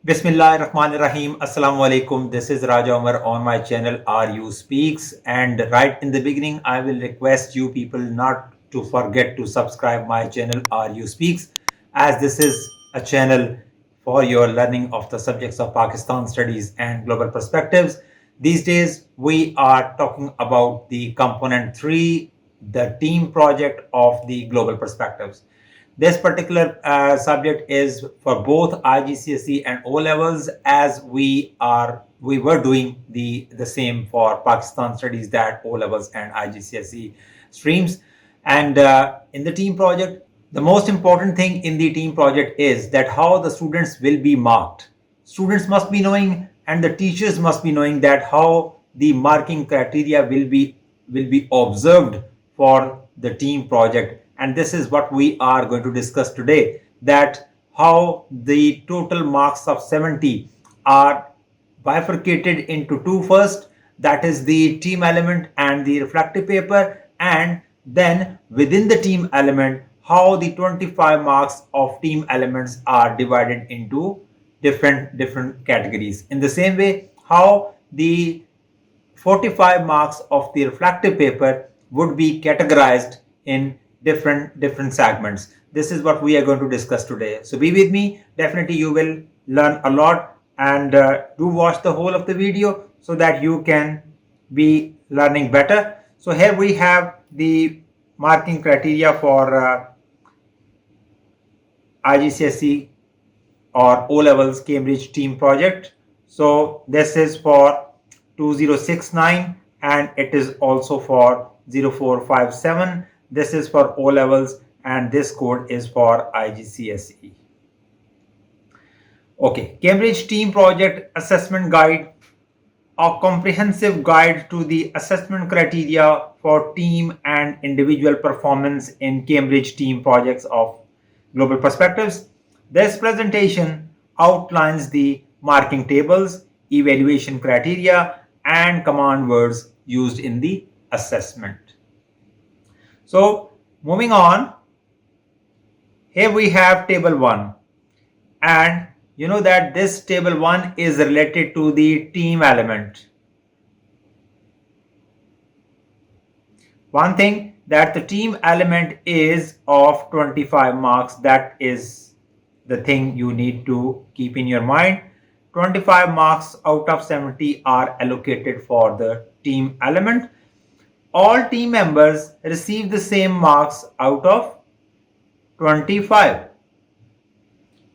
Bismillahirrahmanirrahim. Assalamu alaikum. This is Raja Umar on my channel RU Speaks. And right in the beginning, I will request you people not to forget to subscribe my channel RU Speaks, as this is a channel for your learning of the subjects of Pakistan studies and global perspectives. These days, we are talking about the component 3, the team project of the global perspectives. This particular subject is for both IGCSE and O levels, as we were doing the same for Pakistan studies, that O levels and IGCSE streams. And in the team project, the most important thing in the team project is that how the students will be marked. Students must be knowing, and the teachers must be knowing, that how the marking criteria will be observed for the team project. And this is what we are going to discuss today, that how the total marks of 70 are bifurcated into two first, that is the team element and the reflective paper, and then within the team element how the 25 marks of team elements are divided into different categories. In the same way, how the 45 marks of the reflective paper would be categorized in different segments. This is what we are going to discuss today. So be with me. Definitely you will learn a lot, and do watch the whole of the video so that you can be learning better. So here we have the marking criteria for IGCSE or O levels Cambridge team project. So this is for 2069, and it is also for 0457. This is for O levels, and this code is for IGCSE. Okay, Cambridge Team Project Assessment Guide, a comprehensive guide to the assessment criteria for team and individual performance in Cambridge team projects of global perspectives. This presentation outlines the marking tables, evaluation criteria, and command words used in the assessment. So moving on, here we have table 1, and you know that this table 1 is related to the team element. One thing, that the team element is of 25 marks. That is the thing you need to keep in your mind. 25 marks out of 70 are allocated for the team element. All team members receive the same marks out of 25,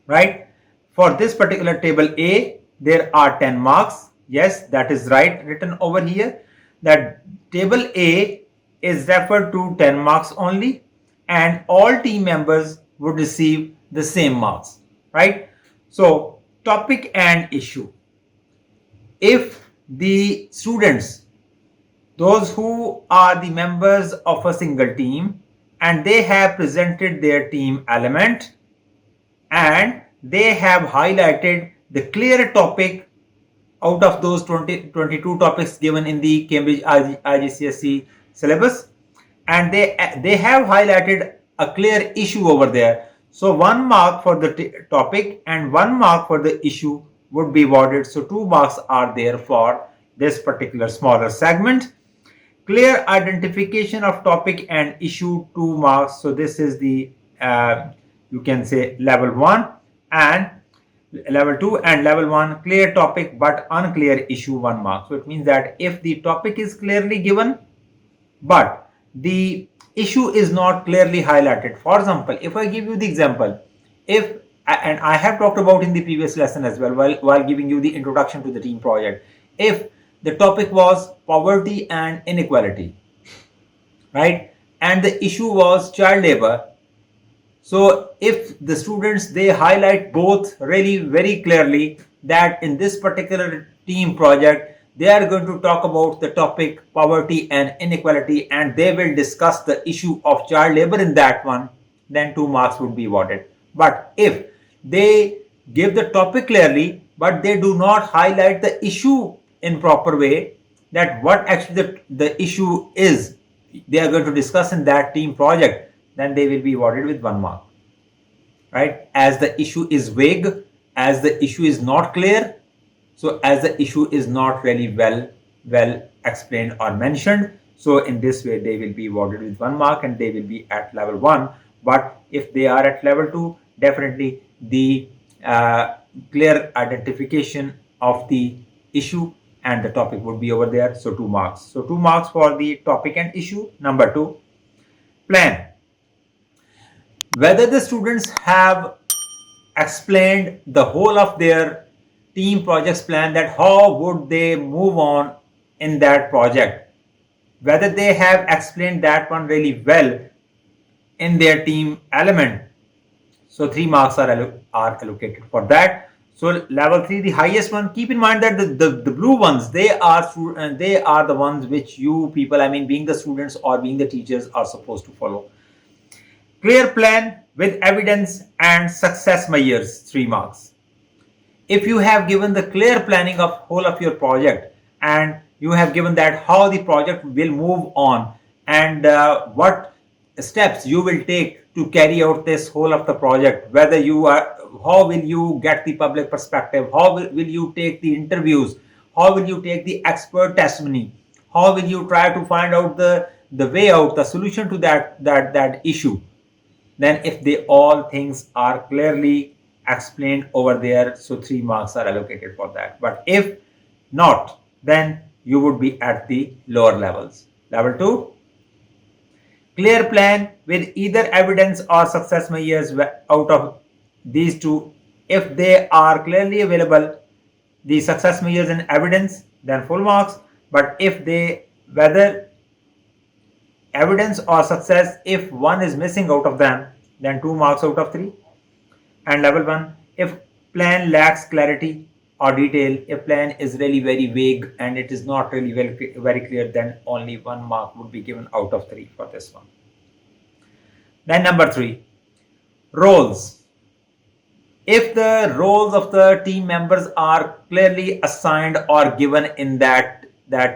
right? For this particular table A, there are 10 marks. Yes, that is right, written over here, that table A is referred to 10 marks only, and all team members would receive the same marks, right? So topic and issue. If the students, those who are the members of a single team, and they have presented their team element, and they have highlighted the clear topic out of those 22 topics given in the Cambridge IGCSE syllabus, and they have highlighted a clear issue over there. So 1 mark for the topic and 1 mark for the issue would be awarded. So 2 marks are there for this particular smaller segment. Clear identification of topic and issue, 2 marks. So this is the you can say level 1 and level 2, and level 1 clear topic but unclear issue, 1 mark. So it means that if the topic is clearly given but the issue is not clearly highlighted. For example, if I give you the example, if, and I have talked about in the previous lesson as well, while giving you the introduction to the team project, if the topic was poverty and inequality, right, and the issue was child labor, so if the students, they highlight both really very clearly, that in this particular team project they are going to talk about the topic poverty and inequality, and they will discuss the issue of child labor in that one, then 2 marks would be awarded. But if they give the topic clearly but they do not highlight the issue in proper way, that what actually the issue is they are going to discuss in that team project, then they will be awarded with 1 mark, right? As the issue is vague as the issue is not clear, so as the issue is not really well explained or mentioned, so in this way they will be awarded with 1 mark and they will be at level 1. But if they are at level 2, definitely the clear identification of the issue and the topic would be over there, so 2 marks. So 2 marks for the topic and issue. Number 2, plan. Whether the students have explained the whole of their team projects plan, that how would they move on in that project, whether they have explained that one really well in their team element, so 3 marks are allocated for that. So level 3, the highest one. Keep in mind that the blue ones, they are the ones which you people, I mean being the students or being the teachers, are supposed to follow. Clear plan with evidence and success measures, 3 marks. If you have given the clear planning of whole of your project and you have given that how the project will move on and what steps you will take to carry out this whole of the project, whether you are, how will you get the public perspective, how will you take the interviews, how will you take the expert testimony, how will you try to find out the way out, the solution to that issue, then if they all things are clearly explained over there, so 3 marks are allocated for that. But if not, then you would be at the lower levels. Level 2, clear plan with either evidence or success measures. Out of these two, if they are clearly available, the success measures and evidence, then full marks. But if they, whether evidence or success, if one is missing out of them, then 2 marks out of 3. And level 1, if plan lacks clarity or detail, if plan is really very vague and it is not really very clear, then only 1 mark would be given out of 3 for this one. Then number 3, roles. If the roles of the team members are clearly assigned or given in that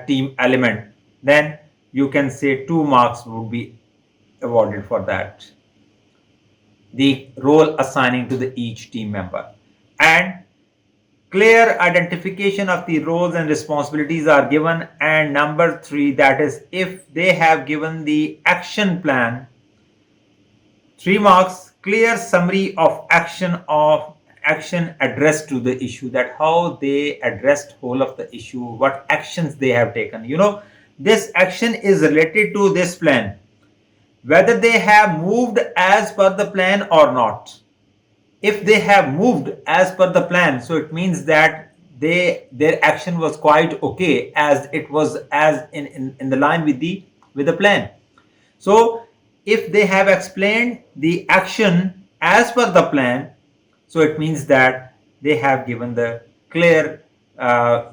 team element, then you can say 2 marks would be awarded for that, the role assigning to each team member. And clear identification of the roles and responsibilities are given. And number 3, that is if they have given the action plan, 3 marks. Clear summary of action addressed to the issue, that how they addressed whole of the issue, what actions they have taken. This action is related to this plan, whether they have moved as per the plan or not. If they have moved as per the plan, so it means that their action was quite okay, as it was as in the line with the plan. So if they have explained the action as per the plan, so it means that they have given the clear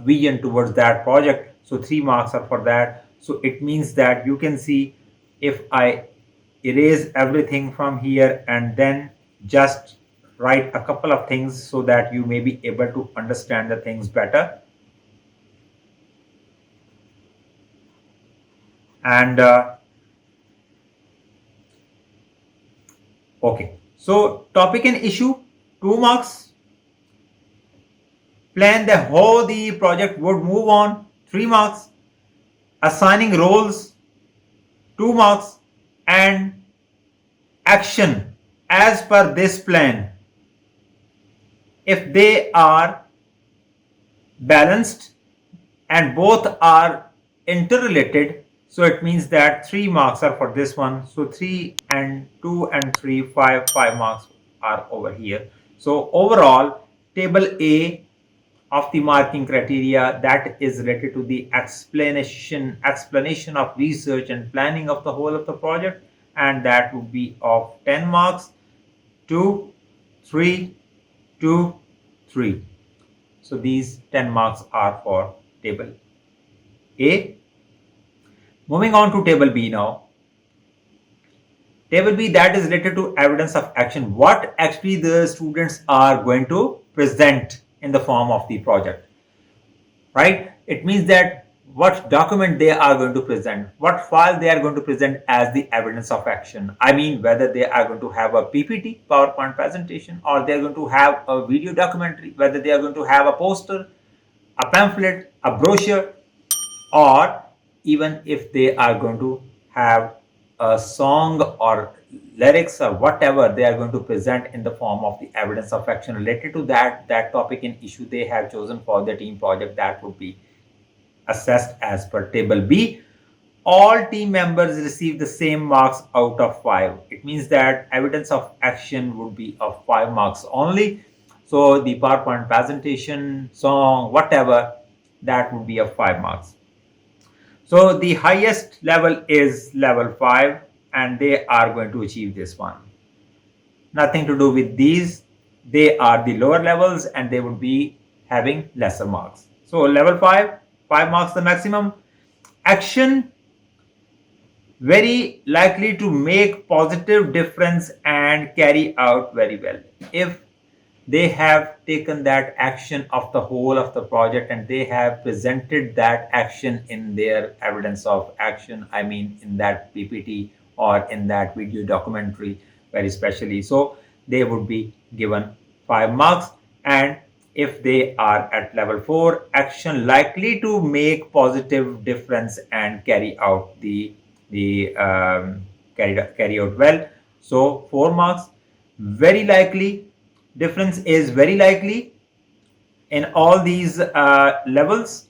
vision towards that project, so 3 marks are for that. So it means that you can see, if I erase everything from here and then just write a couple of things so that you may be able to understand the things better. And okay, so topic and issue, 2 marks. Plan the how the project would move on, 3 marks. Assigning roles, 2 marks. And action as per this plan, if they are balanced and both are interrelated, so it means that 3 marks are for this one. So 3 and 2 and 3, 5 marks are over here. So overall, table A of the marking criteria, that is related to the explanation of research and planning of the whole of the project, and that would be of 10 marks. 2, 3, 2, 3. So these 10 marks are for table A. Moving on to table B now. Table B, that is related to evidence of action, what actually the students are going to present in the form of the project, right? It means that what document they are going to present, what file they are going to present as the evidence of action. I mean, whether they are going to have a PPT, PowerPoint presentation, or they are going to have a video documentary, whether they are going to have a poster, a pamphlet, a brochure, or even if they are going to have a song or lyrics or whatever they are going to present in the form of the evidence of action related to that topic and issue they have chosen for the team project, that would be assessed as per table B. All team members receive the same marks out of 5. It means that evidence of action would be of 5 marks only. So the PowerPoint presentation, song, whatever, that would be of 5 marks. So the highest level is level 5 and they are going to achieve this one. Nothing to do with these. They are the lower levels and they would be having lesser marks. So level 5, 5 marks the maximum. Action very likely to make positive difference and carry out very well. If they have taken that action of the whole of the project and they have presented that action in their evidence of action, I mean in that PPT or in that video documentary very specially, so they would be given 5 marks. And if they are at level 4, action likely to make positive difference and carry out carry out well, so 4 marks. Very likely, difference is very likely in all these levels.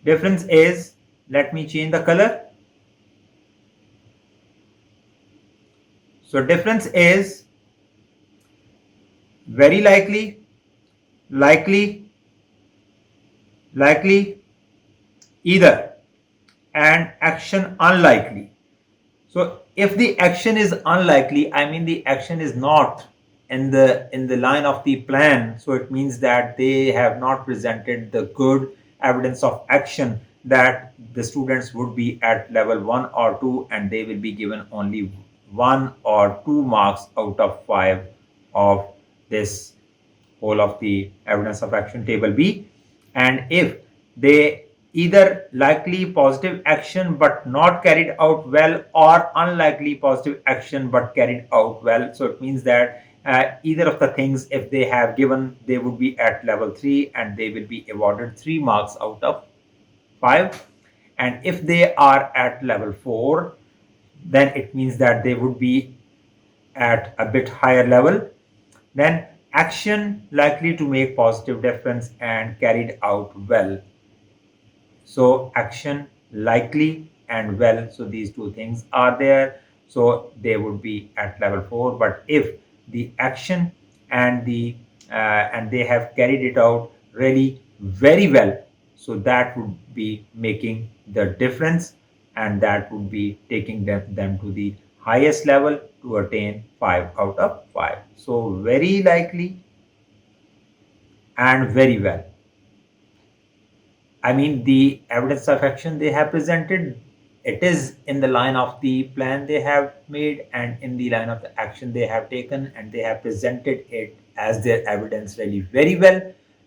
Difference is, let me change the color. So difference is very likely, likely, likely, either, and action unlikely. So if the action is unlikely, I mean the action is not in the line of the plan, so it means that they have not presented the good evidence of action, that the students would be at level 1 or 2 and they will be given only 1 or 2 marks out of 5 of this whole of the evidence of action table B. And if they either likely positive action but not carried out well, or unlikely positive action but carried out well, so it means that either of the things if they have given, they would be at level 3 and they will be awarded 3 marks out of 5. And if they are at level 4, then it means that they would be at a bit higher level. Then action likely to make positive difference and carried out well. So action likely and well, so these two things are there, so they would be at level 4. But if the action and and they have carried it out really very well, so that would be making the difference and that would be taking them to the highest level to attain 5 out of 5. So very likely and very well, I mean, the evidence of action they have presented, it is in the line of the plan they have made and in the line of the action they have taken, and they have presented it as their evidence really very well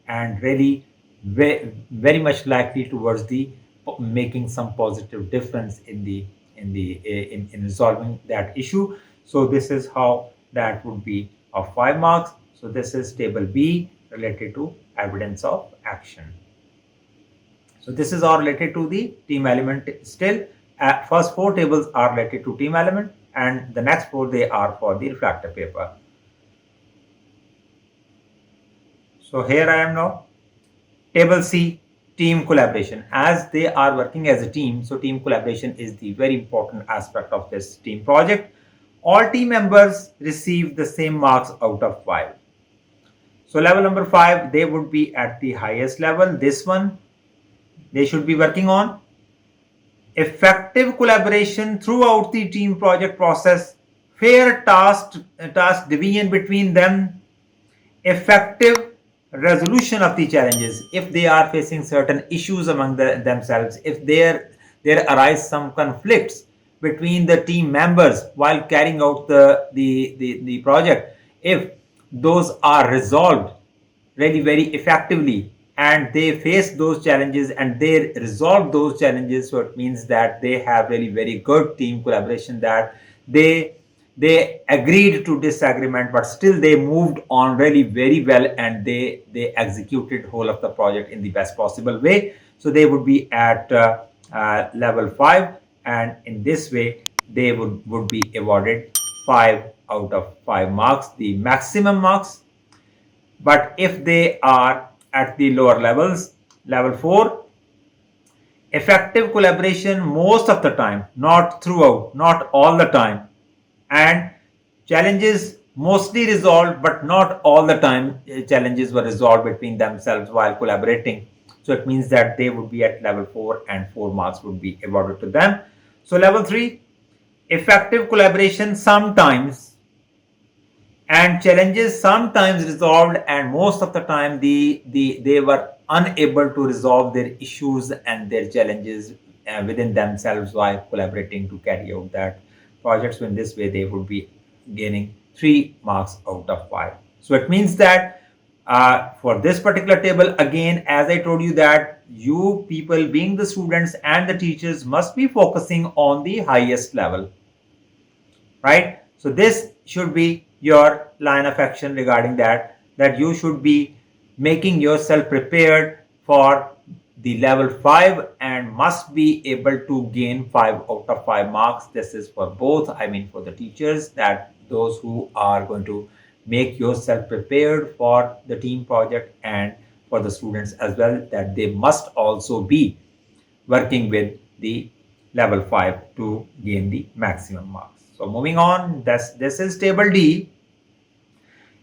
and really very much likely towards the making some positive difference in in resolving that issue. So this is how that would be of 5 marks. So this is table B related to evidence of action. So this is all related to the team element still. First 4 tables are related to team element and the next 4 they are for the refractor paper. So here I am now. Table C, team collaboration. As they are working as a team, so team collaboration is the very important aspect of this team project. All team members receive the same marks out of 5. So level number 5, they would be at the highest level. This one they should be working on. Effective collaboration throughout the team project process, fair task division between them, effective resolution of the challenges if they are facing certain issues among themselves, if there arise some conflicts between the team members while carrying out the project, if those are resolved really very effectively and they face those challenges and they resolve those challenges. So it means that they have really very good team collaboration, that they they agreed to disagreement, but still they moved on really very well, and they executed whole of the project in the best possible way. So they would be at level 5, and in this way they would be awarded 5 out of 5 marks, the maximum marks. But if they are at the lower levels, level 4, effective collaboration most of the time, not throughout, not all the time, and challenges mostly resolved, but not all the time challenges were resolved between themselves while collaborating. So it means that they would be at level 4 and 4 marks would be awarded to them. So level 3, effective collaboration sometimes, and challenges sometimes resolved, and most of the time they were unable to resolve their issues and their challenges within themselves while collaborating to carry out that project. So in this way they would be gaining 3 marks out of 5. So it means that for this particular table, again, as I told you, that you people being the students and the teachers must be focusing on the highest level, right? So this should be your line of action regarding that you should be making yourself prepared for the level 5 and must be able to gain 5 out of 5 marks. This is for both, I mean for the teachers, that those who are going to make yourself prepared for the team project, and for the students as well, that they must also be working with the level 5 to gain the maximum marks. So moving on, this is table D.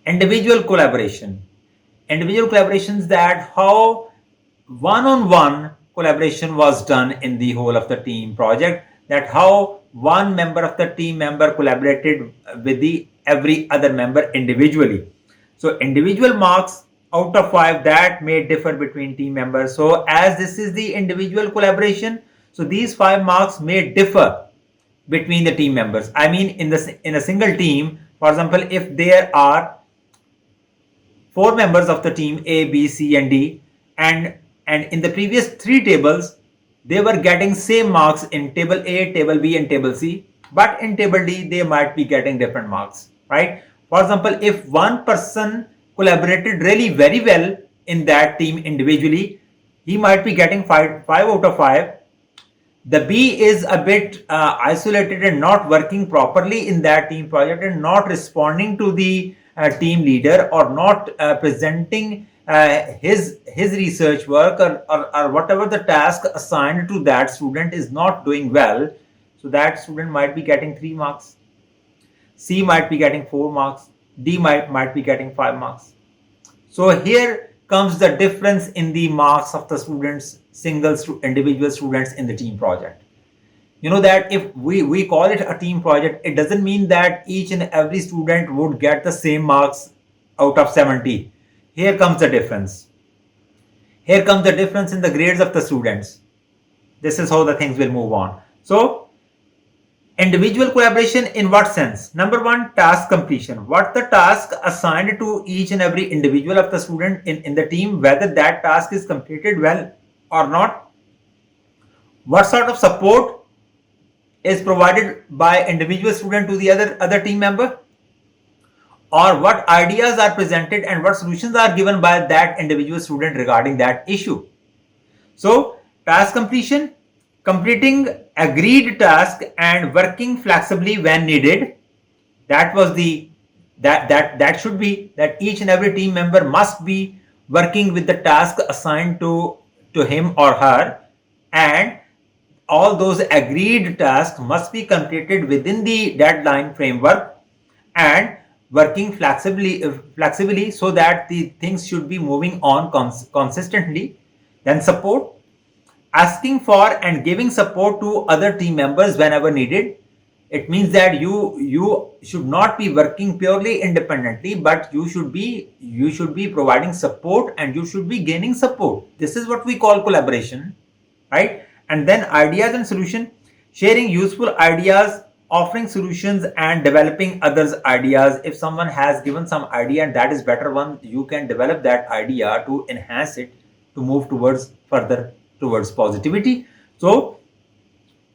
Individual collaboration. Individual collaborations, that how one-on-one collaboration was done in the whole of the team project, that how one member of the team member collaborated with the every other member individually. So individual marks out of 5, that may differ between team members. So as this is the individual collaboration, so these 5 marks may differ between the team members. I mean in a single team, for example, if there are 4 members of the team A, B, C and D, and in the previous 3 tables they were getting same marks in table A, table B and table C, but in table D they might be getting different marks, right? For example, if one person collaborated really very well in that team individually, he might be getting 5 out of 5. The B is a bit isolated and not working properly in that team project and not responding to the team leader, or not presenting his research work, or whatever the task assigned to that student is not doing well. So that student might be getting 3 marks. C might be getting 4 marks. D might be getting 5 marks. So here comes the difference in the marks of the students, individual students in the team project. You know that if we call it a team project, it doesn't mean that each and every student would get the same marks out of 70. Here comes the difference. Here comes the difference in the grades of the students. This is how the things will move on. So individual collaboration in what sense? Number 1, task completion. What the task assigned to each and every individual of the student in the team, whether that task is completed well or not. What sort of support is provided by individual student to the other team member, or what ideas are presented and what solutions are given by that individual student regarding that issue. So task completion, completing agreed task and working flexibly when needed. That was the that should be that each and every team member must be working with the task assigned to him or her, and all those agreed tasks must be completed within the deadline framework, and working flexibly so that the things should be moving on consistently. Then support, asking for and giving support to other team members whenever needed. It means that you should not be working purely independently, but you should be providing support and you should be gaining support. This is what we call collaboration, right? And then ideas and solution, sharing useful ideas, offering solutions and developing others' ideas. If someone has given some idea and that is better one, you can develop that idea to enhance it, to move towards further towards positivity. So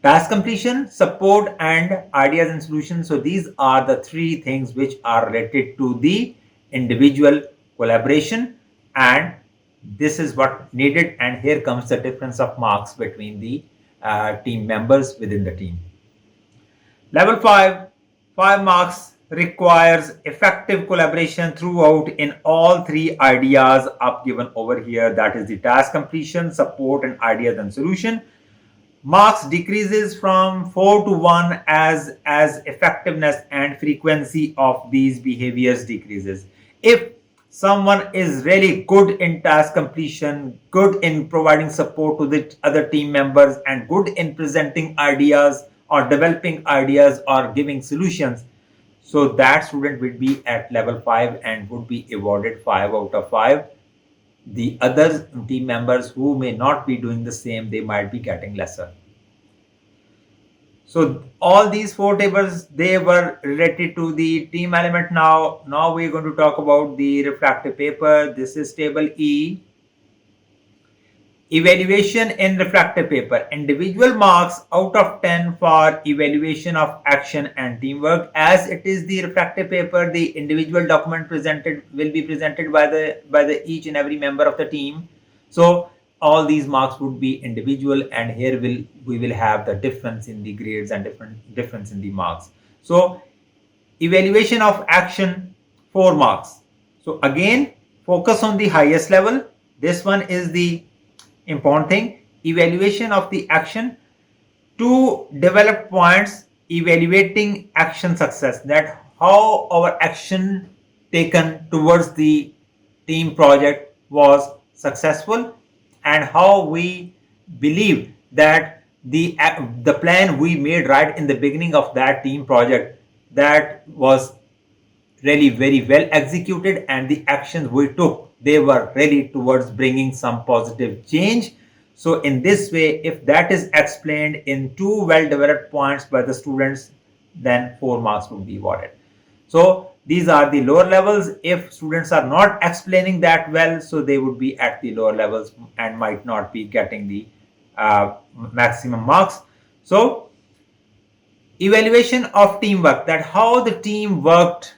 task completion, support, and ideas and solutions. So these are the three things which are related to the individual collaboration, and this is what needed. And here comes the difference of marks between the team members within the team. Level 5, 5 marks requires effective collaboration throughout in all three ideas up given over here. That is the task completion, support, and ideas and solution. Marks decreases from 4 to 1 as effectiveness and frequency of these behaviors decreases. If someone is really good in task completion, good in providing support to the other team members, and good in presenting ideas or developing ideas or giving solutions, so that student would be at level 5 and would be awarded 5 out of 5. The other team members who may not be doing the same, they might be getting lesser. So all these four tables, they were related to the team element. Now we're going to talk about the refractive paper. This is table E. Evaluation in refractive paper. Individual marks out of 10 for evaluation of action and teamwork. As it is the refractive paper, the individual document presented will be presented by the each and every member of the team. So all these marks would be individual, and here we will have the difference in the grades and difference in the marks. So evaluation of action, 4 marks. So again, focus on the highest level. This one is the important thing. Evaluation of the action, 2 developed points evaluating action success, that how our action taken towards the team project was successful, and how we believe that the plan we made right in the beginning of that team project, that was really very well executed, and the actions we took, they were really towards bringing some positive change. So in this way, if that is explained in 2 well developed points by the students, then 4 marks will be awarded. So these are the lower levels. If students are not explaining that well, so they would be at the lower levels and might not be getting the maximum marks. So evaluation of teamwork, that how the team worked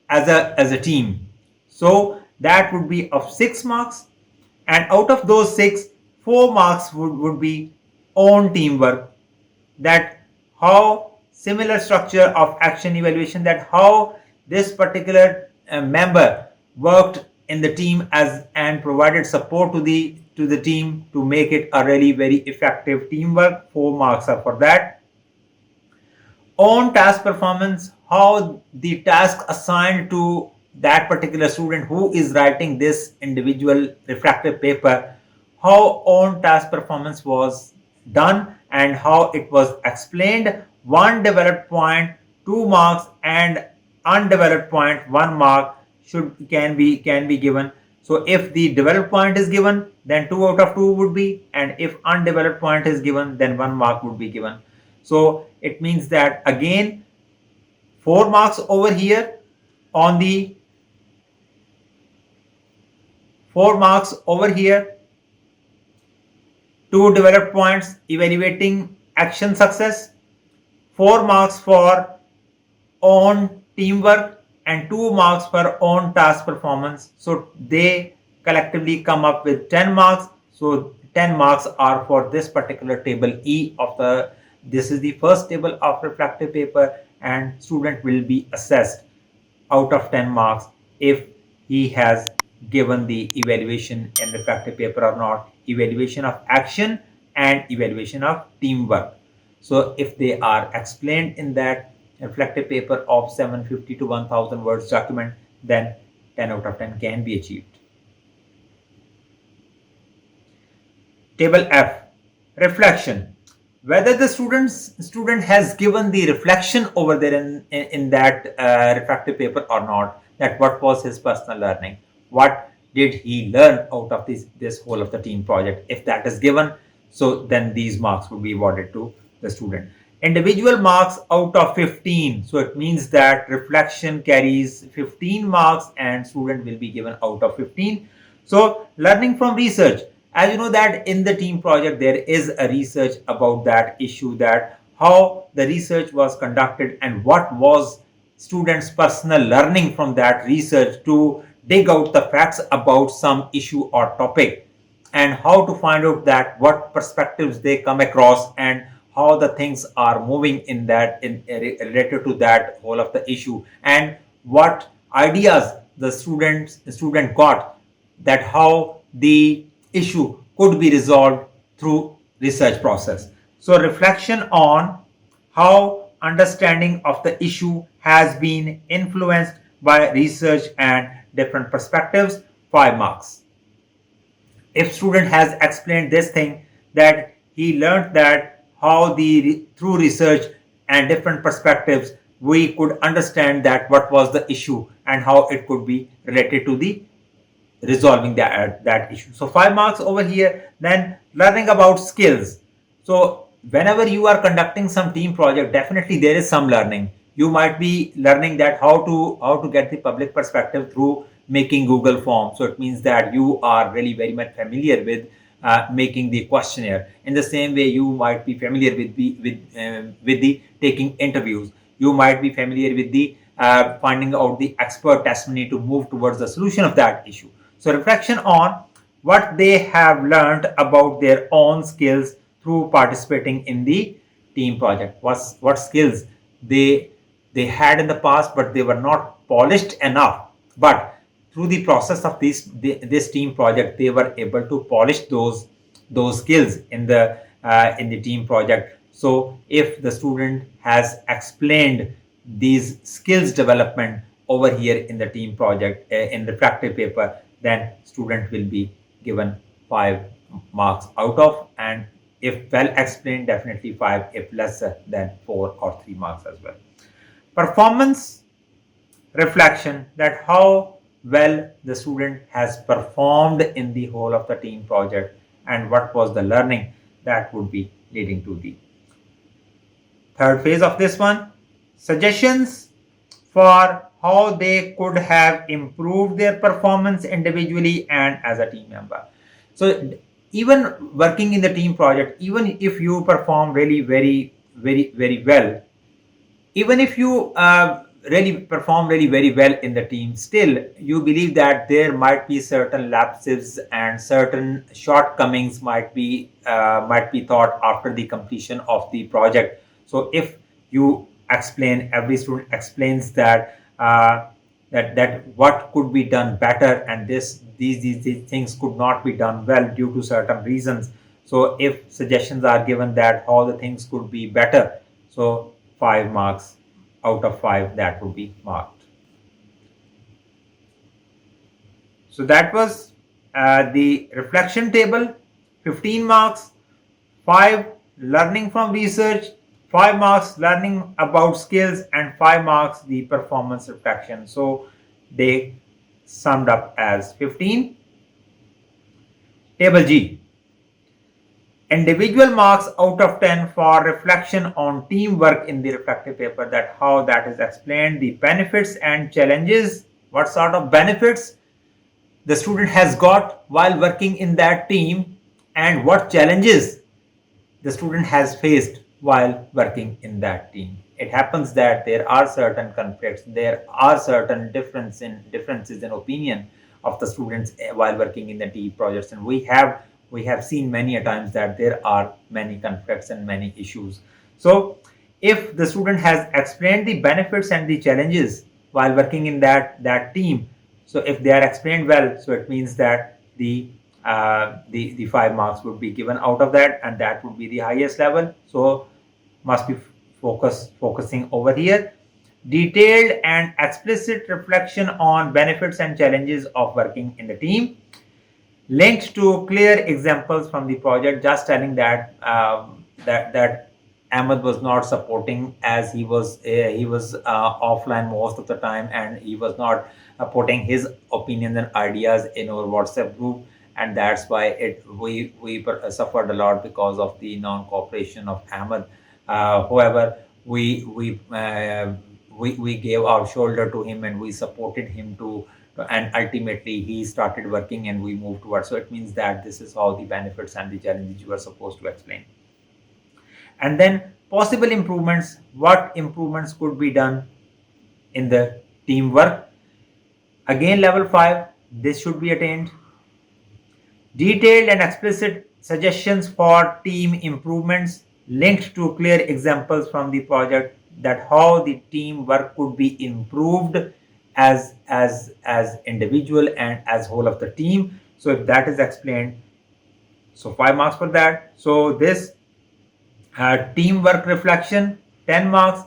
as a team, so that would be of 6 marks, and out of those 6, 4 marks would be on teamwork, that how similar structure of action evaluation, that how this particular member worked in the team as and provided support to the team to make it a really very effective teamwork. 4 marks are for that. On task performance, how the task assigned to that particular student who is writing this individual refractive paper, how on task performance was done and how it was explained. 1 developed point, 2 marks, and undeveloped point, 1 mark can be given. So if the developed point is given, then 2 out of 2 would be, and if undeveloped point is given, then 1 mark would be given. So it means that again 4 marks over here on the 4 marks over here, 2 developed points evaluating action success, 4 marks for on teamwork, and 2 marks for on task performance. So they collectively come up with 10 marks. So 10 marks are for this particular table E of the, this is the first table of refractive paper, and student will be assessed out of 10 marks if he has given the evaluation in refractive paper or not, evaluation of action and evaluation of teamwork. So if they are explained in that reflective paper of 750 to 1000 words document, then 10 out of 10 can be achieved. Table F, reflection. Whether the student has given the reflection over there in that refractive paper or not, that what was his personal learning, what did he learn out of this whole of the team project. If that is given, so then these marks would be awarded to the student. Individual marks out of 15, so it means that reflection carries 15 marks and student will be given out of 15. So learning from research, As you know that in the team project there is a research about that issue, that how the research was conducted and what was students personal learning from that research to dig out the facts about some issue or topic, and how to find out that what perspectives they come across and how the things are moving in that in related to that whole of the issue, and what ideas the student got, that how the issue could be resolved through research process. So reflection on how understanding of the issue has been influenced by research and different perspectives, 5 marks. If student has explained this thing, that he learned that how the through research and different perspectives we could understand that what was the issue and how it could be related to the resolving that issue. So 5 marks over here. Then learning about skills. So whenever you are conducting some team project, definitely there is some learning. You might be learning that how to get the public perspective through making Google form. So it means that you are really very much familiar with making the questionnaire. In the same way, you might be familiar with the taking interviews. You might be familiar with the finding out the expert testimony to move towards the solution of that issue. So reflection on what they have learned about their own skills through participating in the team project. What skills they they had in the past, but they were not polished enough. But through the process of this team project, they were able to polish those skills in the team project. So if the student has explained these skills development over here in the team project in the reflective paper, then student will be given 5 marks out of, and if well explained, definitely 5, if lesser than 4 or 3 marks as well. Performance reflection, that how well the student has performed in the whole of the team project and what was the learning that would be leading to the third phase of this one. Suggestions for how they could have improved their performance individually and as a team member. So even working in the team project, even if you perform really very well, even if you really perform really very well in the team, still you believe that there might be certain lapses and certain shortcomings might be thought after the completion of the project. So if you explain, every student explains that that what could be done better, and these things could not be done well due to certain reasons. So if suggestions are given that how the things could be better, so 5 marks out of 5 that would be marked. So that was the reflection table. 15 marks, 5 learning from research, 5 marks learning about skills, and 5 marks the performance reflection. So they summed up as 15. Table G. Individual marks out of 10 for reflection on teamwork in the reflective paper, that how that is explained, the benefits and challenges, what sort of benefits the student has got while working in that team, and what challenges the student has faced while working in that team. It happens that there are certain conflicts, there are certain differences in opinion of the students while working in the team projects, and we have seen many a times that there are many conflicts and many issues. So if the student has explained the benefits and the challenges while working in that team, so if they are explained well, so it means that the 5 marks would be given out of that, and that would be the highest level. So must be focusing over here. Detailed and explicit reflection on benefits and challenges of working in the team, linked to clear examples from the project, just telling that that Ahmed was not supporting, as he was offline most of the time, and he was not putting his opinions and ideas in our WhatsApp group, and that's why we suffered a lot because of the non-cooperation of Ahmed. However, we gave our shoulder to him and we supported him and ultimately he started working and we moved towards. So it means that this is how the benefits and the challenges you are supposed to explain. And then possible improvements, what improvements could be done in the teamwork. Again, level 5, this should be attained. Detailed and explicit suggestions for team improvements linked to clear examples from the project that how the teamwork could be improved as individual and as whole of the team. So if that is explained, so 5 marks for that. So this teamwork reflection, 10 marks,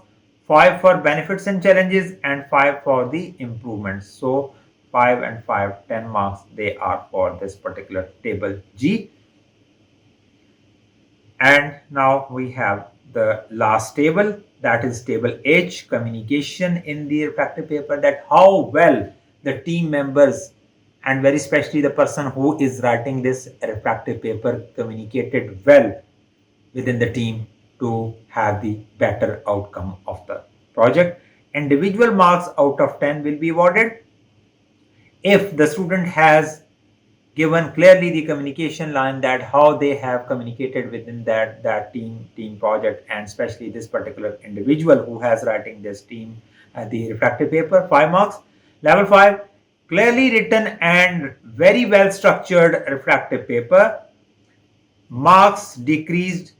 5 for benefits and challenges, and 5 for the improvements. So 5 and 5, 10 marks, they are for this particular table G. And now we have the last table, that is table H, communication in the reflective paper, that how well the team members and very especially the person who is writing this reflective paper communicated well within the team to have the better outcome of the project. Individual marks out of 10 will be awarded if the student has given clearly the communication line, that how they have communicated within that team project, and especially this particular individual who has writing this team the reflective paper, 5 marks. Level 5, clearly written and very well structured reflective paper, marks decreases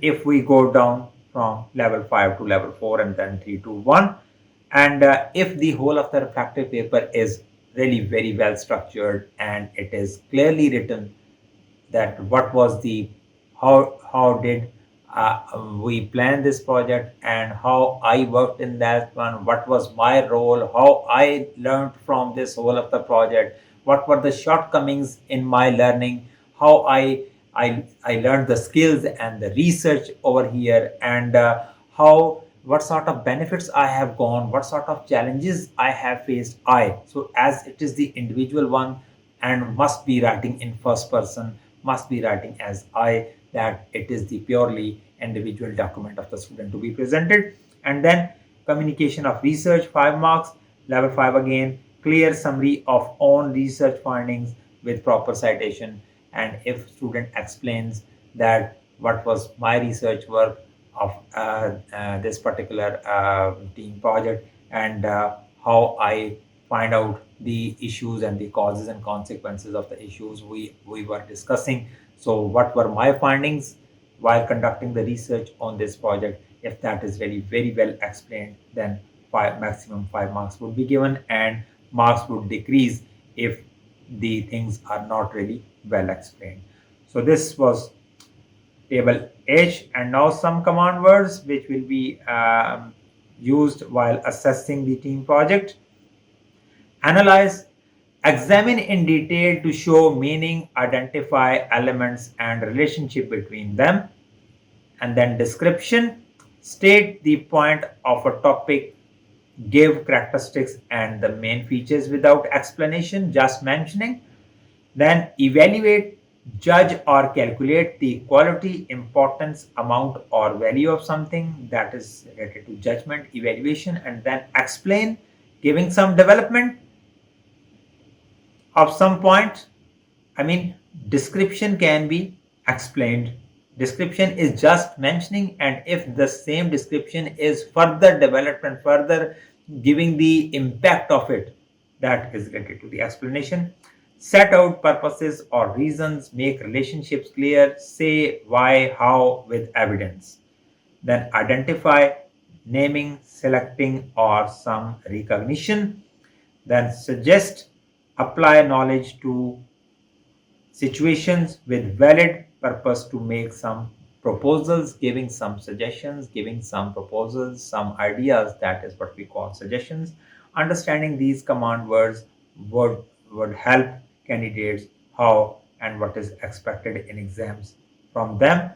if we go down from level 5 to level 4 and then 3 to 1. And if the whole of the reflective paper is really very well structured and it is clearly written that what was the how did we plan this project and how I worked in that one, what was my role, how I learned from this whole of the project, what were the shortcomings in my learning, how I learned the skills and the research over here, and how what sort of benefits I have gone, what sort of challenges I have faced. So as it is the individual one and must be writing in first person, must be writing as I, that it is the purely individual document of the student to be presented. And then communication of research, 5 marks. Level 5 again, clear summary of own research findings with proper citation. And if student explains that what was my research work of this particular team project, and how I find out the issues and the causes and consequences of the issues we were discussing. So what were my findings while conducting the research on this project? If that is really very well explained, then maximum 5 marks would be given, and marks would decrease if the things are not really well explained. So this was table H, and now some command words which will be used while assessing the team project. Analyze, examine in detail to show meaning, identify elements and relationship between them. And then description, state the point of a topic, give characteristics and the main features without explanation, just mentioning. Then evaluate, judge or calculate the quality, importance, amount or value of something, that is related to judgment, evaluation. And then explain, giving some development of some point. I mean, description can be explained. Description is just mentioning, and if the same description is further development, further giving the impact of it, that is related to the explanation. Set out purposes or reasons, make relationships clear, say why, how with evidence. Then identify, naming, selecting, or some recognition. Then suggest, apply knowledge to situations with valid purpose to make some proposals, giving some suggestions, giving some proposals, some ideas, that is what we call suggestions. Understanding these command words would help candidates how and what is expected in exams from them.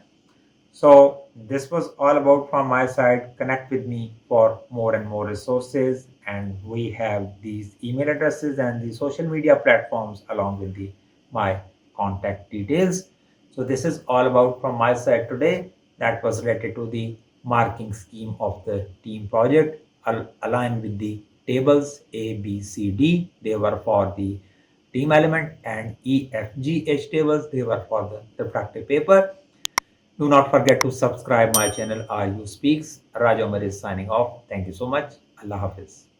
So this was all about from my side. Connect with me for more and more resources, and we have these email addresses and the social media platforms along with the my contact details. So this is all about from my side today. That was related to the marking scheme of the team project aligned with the tables A, B, C, D, they were for the team element, and E, F, G, H tables, they were for the refractive paper. Do not forget to subscribe my channel RU Speaks. Raj Omar is signing off. Thank you so much. Allah Hafiz.